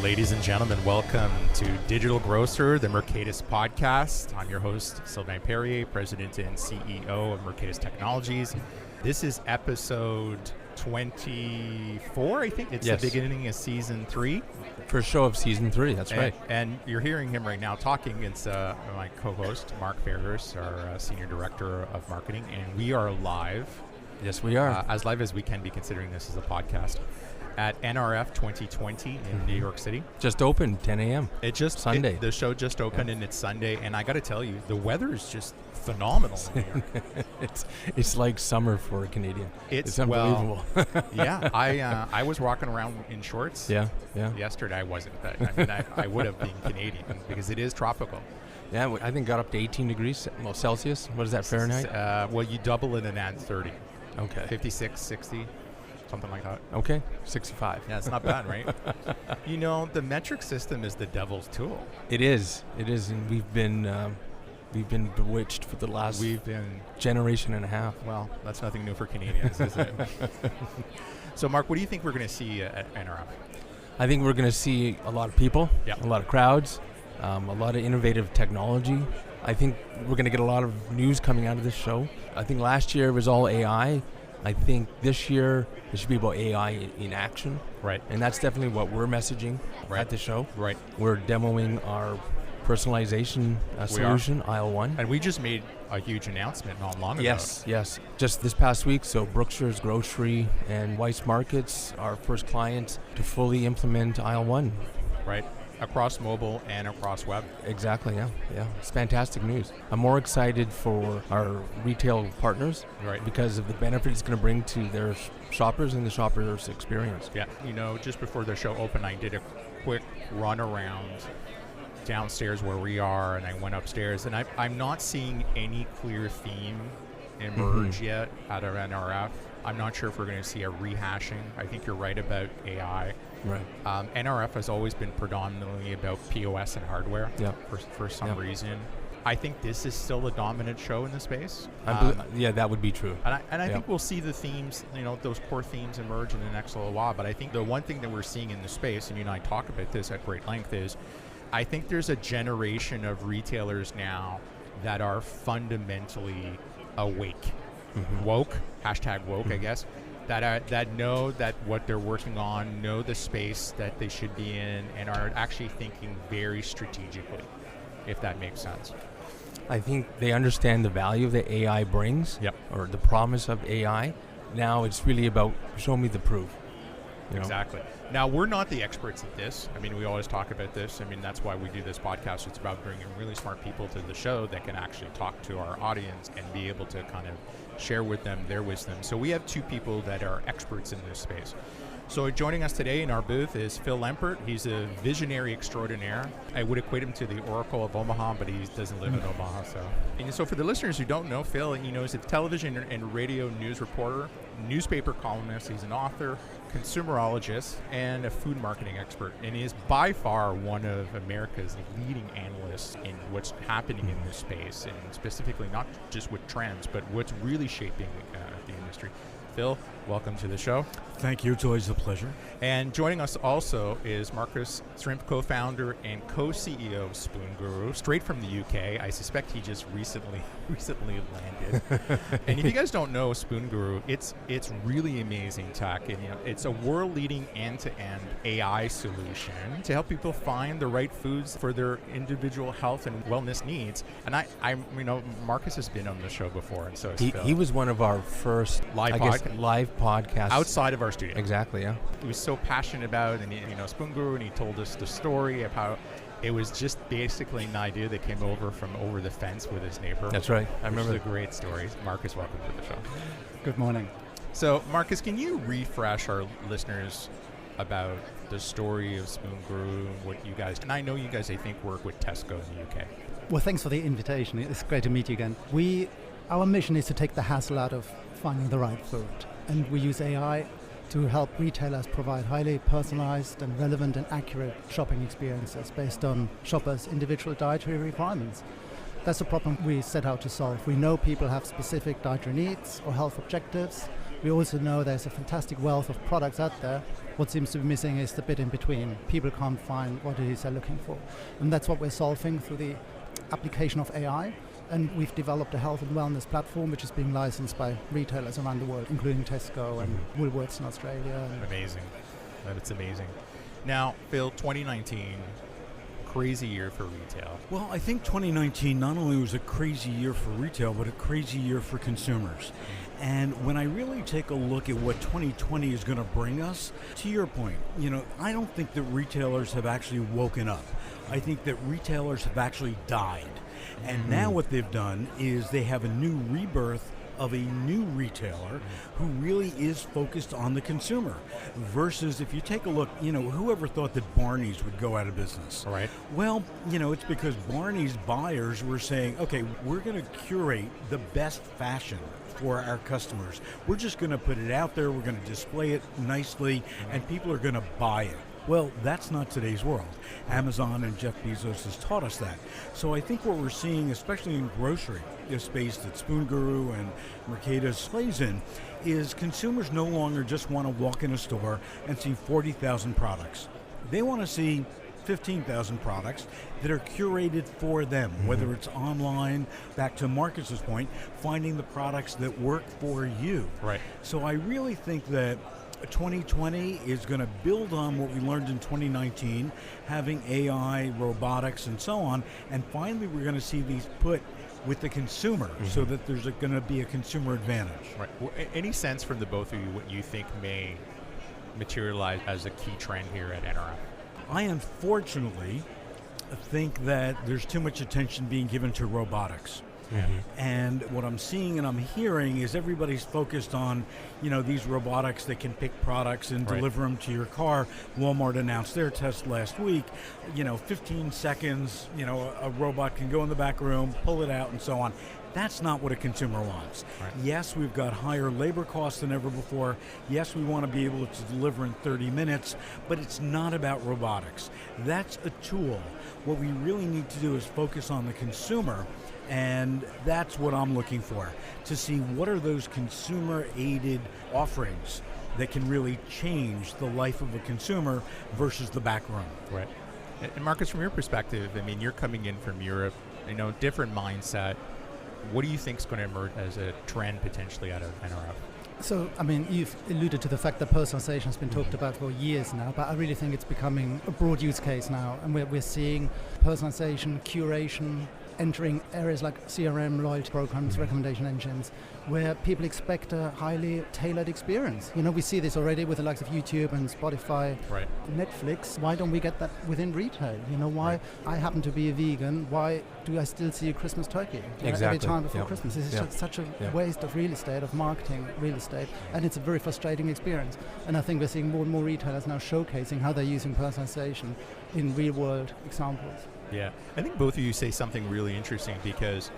Ladies and gentlemen, welcome to Digital Grocer, the Mercatus podcast. I'm your host, Sylvain Perrier, President and CEO of Mercatus Technologies. This is episode 24, I think. It's the beginning of season 3. First show of season 3, that's right. And you're hearing him right now talking. It's my co-host, Mark Ferris, our Senior Director of Marketing, and we are live. Yes, we are. As live as we can be, considering this is a podcast. At NRF 2020 in New York City. Just opened, 10 a.m. Sunday. The show just opened and it's Sunday, and I got to tell you, the weather is just phenomenal in New York. It's like summer for a Canadian. It's unbelievable. Yeah, I was walking around in shorts. Yeah. Yesterday I wasn't, but I mean, I would have been Canadian because it is tropical. Yeah, I think got up to 18 degrees Celsius. What is that, Fahrenheit? Well, you double it and add 30. Okay. 56, 60. Something like that. Okay, 65. Yeah, it's not bad, right? You know, the metric system is the devil's tool. It is, and we've been bewitched for the last generation and a half. Well, that's nothing new for Canadians, is it? So, Mark, what do you think we're going to see at NRF? I think we're going to see a lot of people, a lot of crowds, a lot of innovative technology. I think we're going to get a lot of news coming out of this show. I think last year it was all AI. I think this year it should be about AI in action. Right. And that's definitely what we're messaging at the show. Right. We're demoing our personalization solution, Aisle 1. And we just made a huge announcement not long ago. Yes. Just this past week, so Brookshire's Grocery and Weiss Markets, our first client to fully implement Aisle 1. Right. Across mobile and across web. Exactly, yeah. It's fantastic news. I'm more excited for our retail partners because of the benefit it's going to bring to their shoppers and the shoppers' experience. Yeah, you know, just before the show opened, I did a quick run around downstairs where we are, and I went upstairs, and I'm not seeing any clear theme emerge yet out of NRF. I'm not sure if we're going to see a rehashing. I think you're right about AI. Right. NRF has always been predominantly about POS and hardware for some reason. I think this is still a dominant show in the space. That would be true. And I think we'll see the themes, those core themes emerge in the next little while. But I think the one thing that we're seeing in the space, and you and I talk about this at great length, is I think there's a generation of retailers now that are fundamentally awake. Woke, hashtag woke, I guess, that know that what they're working on, know the space that they should be in, and are actually thinking very strategically, if that makes sense. I think they understand the value that AI brings, or the promise of AI. Now it's really about show me the proof. Exactly. Now, we're not the experts at this. I mean, we always talk about this. I mean, that's why we do this podcast. It's about bringing really smart people to the show that can actually talk to our audience and be able to kind of share with them their wisdom. So we have two people that are experts in this space. So joining us today in our booth is Phil Lempert. He's a visionary extraordinaire. I would equate him to the Oracle of Omaha, but he doesn't live in Omaha. So for the listeners who don't know Phil, he's a television and radio news reporter, newspaper columnist. He's an author, consumerologist, and a food marketing expert. And he is by far one of America's leading analysts in what's happening in this space, and specifically not just with trends, but what's really shaping the industry. Phil, welcome to the show. Thank you. It's always a pleasure. And joining us also is Marcus Stripf, co-founder and co-CEO of Spoon Guru, straight from the UK. I suspect he just recently landed. And if you guys don't know Spoon Guru, it's really amazing tech, and it's a world-leading end-to-end AI solution to help people find the right foods for their individual health and wellness needs. And I Marcus has been on the show before, and so he was one of our first live podcasts outside of our studio. Exactly, yeah. He was so passionate about it, and Spoon Guru, and he told us the story of how it was just basically an idea that came over from over the fence with his neighbor. That's right. I remember. It's a great story. Marcus, welcome to the show. Good morning. So, Marcus, can you refresh our listeners about the story of Spoon Guru and what you guys, and I know you guys, I think, work with Tesco in the UK. Well, thanks for the invitation. It's great to meet you again. Our mission is to take the hassle out of finding the right food. And we use AI to help retailers provide highly personalized and relevant and accurate shopping experiences based on shoppers' individual dietary requirements. That's a problem we set out to solve. We know people have specific dietary needs or health objectives, We also know there's a fantastic wealth of products out there. What seems to be missing is the bit in between. People can't find what it is they're looking for. And that's what we're solving through the application of AI. And we've developed a health and wellness platform which is being licensed by retailers around the world, including Tesco and Woolworths in Australia. Amazing. That's amazing. Now, Phil, 2019, crazy year for retail. Well, I think 2019 not only was a crazy year for retail, but a crazy year for consumers. And when I really take a look at what 2020 is going to bring us, to your point, I don't think that retailers have actually woken up. I think that retailers have actually died. And now what they've done is they have a new rebirth of a new retailer who really is focused on the consumer. Versus if you take a look, whoever thought that Barney's would go out of business? Right. Well, it's because Barney's buyers were saying, okay, we're going to curate the best fashion for our customers. We're just going to put it out there, we're going to display it nicely, and people are going to buy it. Well, that's not today's world. Amazon and Jeff Bezos has taught us that. So I think what we're seeing, especially in grocery, the space that Spoon Guru and Mercatus plays in, is consumers no longer just want to walk in a store and see 40,000 products. They want to see 15,000 products that are curated for them, whether it's online, back to Marcus's point, finding the products that work for you. Right. So I really think that 2020 is going to build on what we learned in 2019, having AI, robotics, and so on, and finally we're going to see these put with the consumer so that there's going to be a consumer advantage. Right. Well, any sense from the both of you what you think may materialize as a key trend here at NRF? I unfortunately think that there's too much attention being given to robotics. And what I'm seeing and I'm hearing is everybody's focused on, these robotics that can pick products and deliver them to your car. Walmart announced their test last week. 15 seconds, a robot can go in the back room, pull it out, and so on. That's not what a consumer wants. Right. Yes, we've got higher labor costs than ever before. Yes, we want to be able to deliver in 30 minutes, but it's not about robotics. That's a tool. What we really need to do is focus on the consumer. And that's what I'm looking for, to see what are those consumer-aided offerings that can really change the life of a consumer versus the back room. Right. And Marcus, from your perspective, you're coming in from Europe, different mindset. What do you think is going to emerge as a trend potentially out of NRF? So, you've alluded to the fact that personalization has been talked about for years now, but I really think it's becoming a broad use case now, and we're seeing personalization, curation, entering areas like CRM, loyalty programs, recommendation engines, where people expect a highly tailored experience. We see this already with the likes of YouTube and Spotify, Netflix. Why don't we get that within retail? Why I happen to be a vegan, why do I still see a Christmas turkey every time before Christmas? This is just such a waste of real estate, of marketing real estate, and it's a very frustrating experience. And I think we're seeing more and more retailers now showcasing how they're using personalization in real-world examples. Yeah, I think both of you say something really interesting because,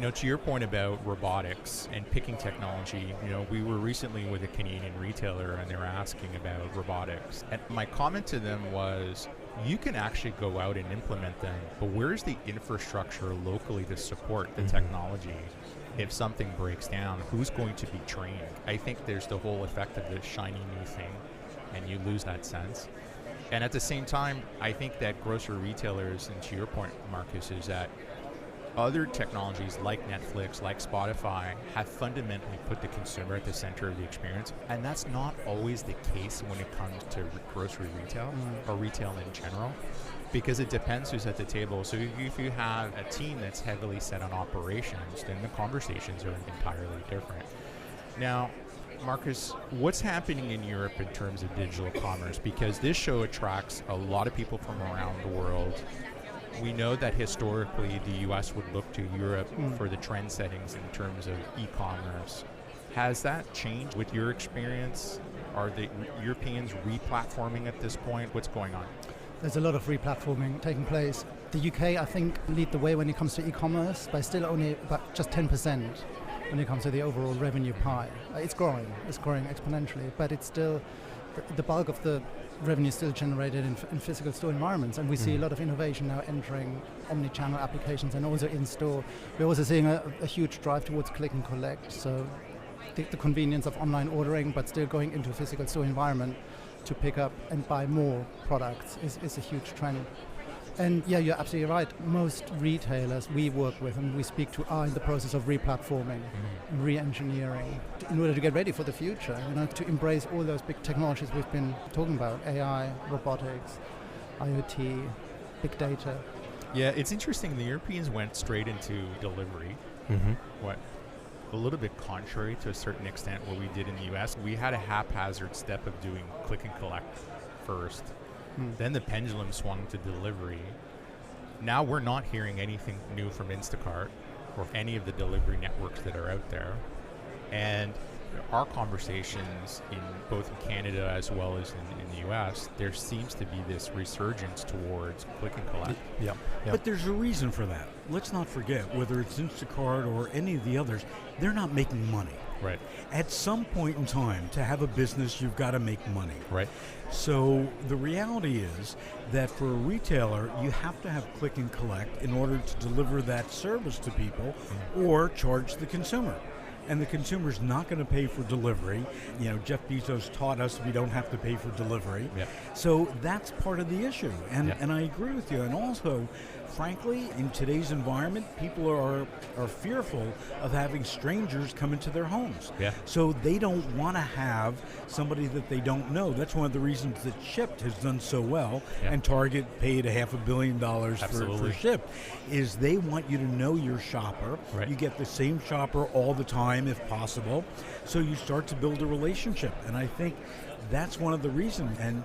to your point about robotics and picking technology, we were recently with a Canadian retailer and they were asking about robotics. And my comment to them was, you can actually go out and implement them, but where's the infrastructure locally to support the technology? If something breaks down, who's going to be trained? I think there's the whole effect of the shiny new thing, and you lose that sense. And at the same time, I think that grocery retailers, and to your point, Marcus, is that other technologies like Netflix, like Spotify, have fundamentally put the consumer at the center of the experience. And that's not always the case when it comes to grocery retail or retail in general, because it depends who's at the table. So if you have a team that's heavily set on operations, then the conversations are entirely different. Now, Marcus, what's happening in Europe in terms of digital commerce? Because this show attracts a lot of people from around the world. We know that historically the US would look to Europe for the trend settings in terms of e-commerce. Has that changed with your experience? Are the Europeans re-platforming at this point? What's going on? There's a lot of re-platforming taking place. The UK, I think, lead the way when it comes to e-commerce, but still only about just 10%. When it comes to the overall revenue pie. It's growing exponentially, but it's still, the bulk of the revenue is still generated in physical store environments, and we see a lot of innovation now entering omni-channel applications and also in-store. We're also seeing a huge drive towards click and collect, so the convenience of online ordering, but still going into a physical store environment to pick up and buy more products is a huge trend. And yeah, you're absolutely right. Most retailers we work with and we speak to are in the process of re-platforming, re-engineering, in order to get ready for the future, to embrace all those big technologies we've been talking about, AI, robotics, IoT, big data. Yeah, it's interesting. The Europeans went straight into delivery. What? A little bit contrary to a certain extent what we did in the US. We had a haphazard step of doing click and collect first. Then the pendulum swung to delivery. Now we're not hearing anything new from Instacart or any of the delivery networks that are out there. And our conversations in both in Canada as well as in the US, there seems to be this resurgence towards click and collect. Yeah. But there's a reason for that. Let's not forget, whether it's Instacart or any of the others, they're not making money. Right. At some point in time, to have a business, you've got to make money. Right. So the reality is that for a retailer, you have to have click and collect in order to deliver that service to people or charge the consumer. And the consumer's not going to pay for delivery. Jeff Bezos taught us we don't have to pay for delivery. Yep. So that's part of the issue. And I agree with you. And also, frankly, in today's environment, people are fearful of having strangers come into their homes. Yeah. So they don't want to have somebody that they don't know. That's one of the reasons that Shipt has done so well, and Target paid $500 million for Shipt, is they want you to know your shopper. Right. You get the same shopper all the time if possible. So you start to build a relationship. And I think that's one of the reasons, and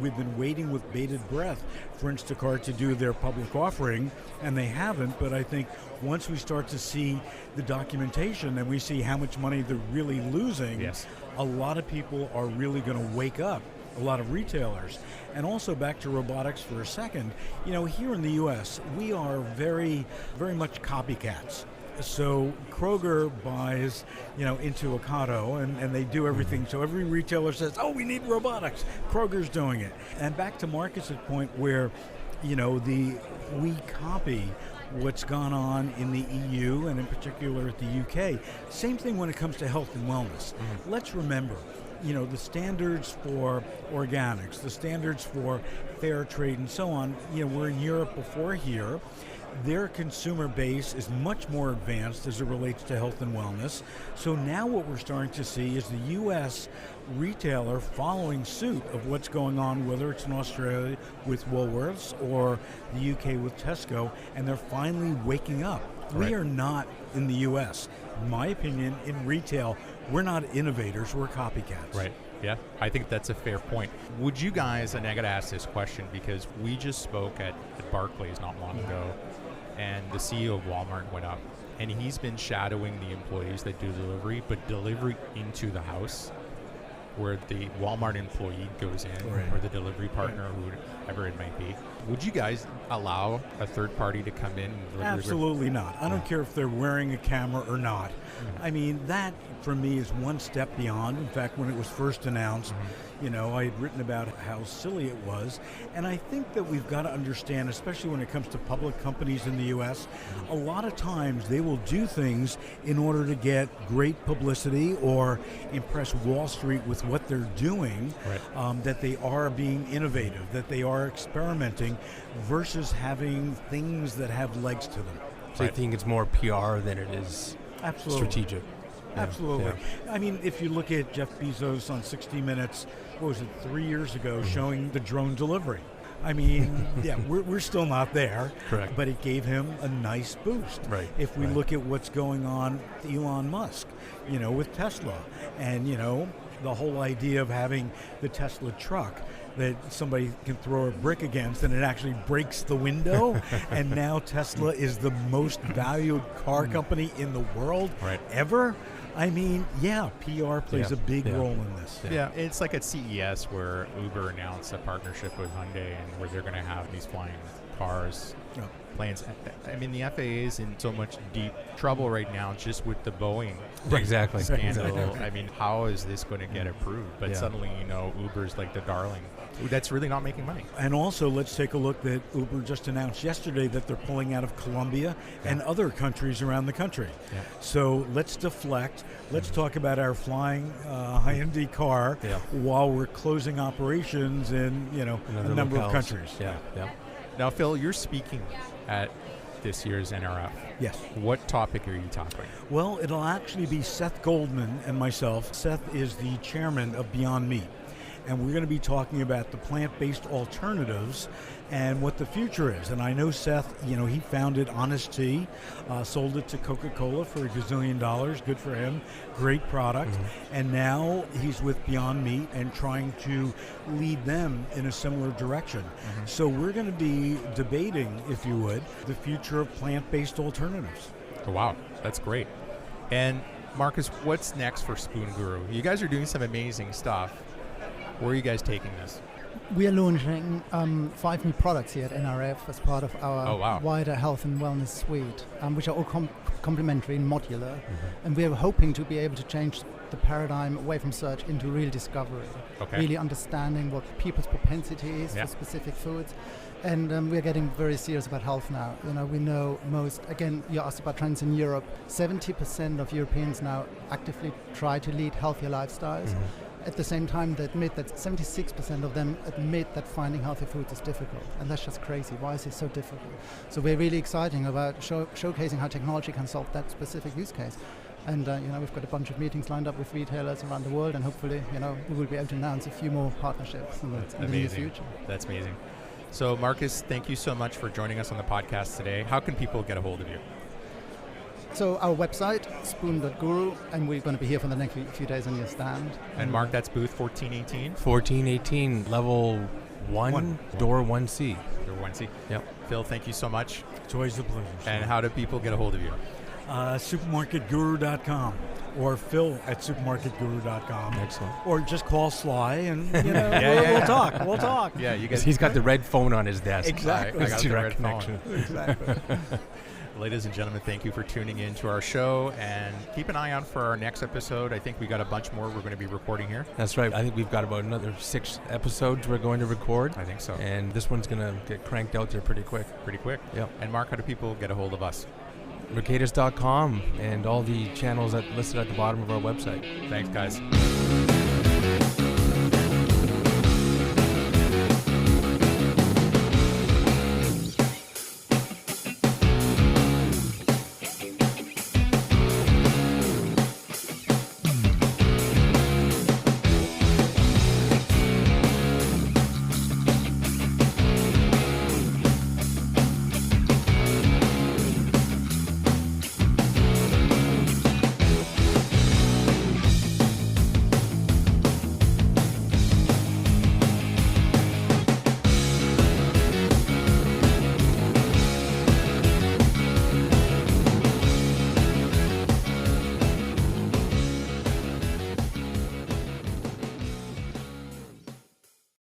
we've been waiting with bated breath for Instacart to do their public offering, and they haven't. But I think once we start to see the documentation and we see how much money they're really losing, a lot of people are really going to wake up, a lot of retailers. And also back to robotics for a second, here in the U.S., we are very, very much copycats. So Kroger buys, into Ocado, and they do everything. So every retailer says, "Oh, we need robotics." Kroger's doing it. And back to Marcus' point, where, we copy what's gone on in the EU and in particular at the UK. Same thing when it comes to health and wellness. Let's remember, the standards for organics, the standards for fair trade and so on, we're in Europe before here. Their consumer base is much more advanced as it relates to health and wellness. So now what we're starting to see is the U.S. retailer following suit of what's going on, whether it's in Australia with Woolworths or the U.K. with Tesco, and they're finally waking up. Right. We are not in the U.S. In my opinion, in retail, we're not innovators, we're copycats. Right. Yeah, I think that's a fair point. Would you guys, and I got to ask this question because we just spoke at Barclays not long ago, and the CEO of Walmart went up, and he's been shadowing the employees that do delivery, but delivery into the house, where the Walmart employee goes in, or the delivery partner, whoever it might be. Would you guys allow a third party to come in and deliver? Absolutely not. I don't care if they're wearing a camera or not. I mean, that for me is one step beyond. In fact, when it was first announced, I had written about how silly it was. And I think that we've got to understand, especially when it comes to public companies in the U.S., a lot of times they will do things in order to get great publicity or impress Wall Street with what they're doing, that they are being innovative, that they are experimenting, versus having things that have legs to them. So I think it's more PR than it is strategic. Absolutely. I mean, if you look at Jeff Bezos on 60 Minutes, what was it, 3 years ago, showing the drone delivery. I mean, we're still not there. Correct. But it gave him a nice boost. Right. If we look at what's going on with Elon Musk, with Tesla, and, the whole idea of having the Tesla truck that somebody can throw a brick against and it actually breaks the window. And now Tesla is the most valued car company in the world ever. I mean, PR plays a big role in this. Yeah, it's like at CES where Uber announced a partnership with Hyundai and where they're going to have these flying cars, Yep. planes. I mean, the FAA is in so much deep trouble right now just with the Boeing Exactly. scandal. I mean, how is this going to get approved? But Yeah. suddenly, Uber's like the darling. That's really not making money. And also, let's take a look that Uber just announced yesterday that they're pulling out of Colombia and other countries around the country. Yeah. So let's deflect. Let's talk about our flying high-end car Yeah. while we're closing operations in a number of locales. countries. Yeah. Now, Phil, you're speaking at this year's NRF. Yes. What topic are you talking? Well, it'll actually be Seth Goldman and myself. Seth is the chairman of Beyond Meat. And we're going to be talking about the plant-based alternatives and what the future is. And I know Seth, he founded Honest Tea, sold it to Coca-Cola for $1 gazillion. Good for him. Great product. Mm-hmm. And now he's with Beyond Meat and trying to lead them in a similar direction. Mm-hmm. So we're going to be debating, if you would, the future of plant-based alternatives. Oh, wow, that's great. And Marcus, what's next for Spoon Guru? You guys are doing some amazing stuff. Where are you guys taking this? We are launching 5 new products here at NRF as part of our wider health and wellness suite, which are all complementary and modular. Mm-hmm. And we are hoping to be able to change the paradigm away from search into real discovery, really understanding what people's propensity is for specific foods. And we're getting very serious about health now. We know you asked about trends in Europe, 70% of Europeans now actively try to lead healthier lifestyles. Mm-hmm. At the same time, they admit that 76% of them admit that finding healthy foods is difficult. And that's just crazy. Why is it so difficult? So we're really excited about showcasing how technology can solve that specific use case. And we've got a bunch of meetings lined up with retailers around the world, and hopefully we will be able to announce a few more partnerships in the near future. That's amazing. So Marcus, thank you so much for joining us on the podcast today. How can people get a hold of you? So our website, spoon.guru, and we're going to be here for the next few days on your stand. And Mark, that's booth 1418? 1418, level 1, door 1C. Door 1C. Yep. Phil, thank you so much. It's always a pleasure. And how do people get a hold of you? Supermarketguru.com or phil@supermarketguru.com. Excellent. Or just call Sly and we'll talk. We'll talk. Yeah, you guys. He's got the red phone on his desk. Exactly. I got the red connection. phone. Exactly. Ladies and gentlemen, thank you for tuning in to our show, and keep an eye out for our next episode. I think we got a bunch more we're going to be recording here. That's right. I think we've got about another 6 episodes we're going to record. I think so. And this one's going to get cranked out there pretty quick. Yep. And Mark, how do people get a hold of us? Mercatus.com and all the channels listed at the bottom of our website. Thanks, guys.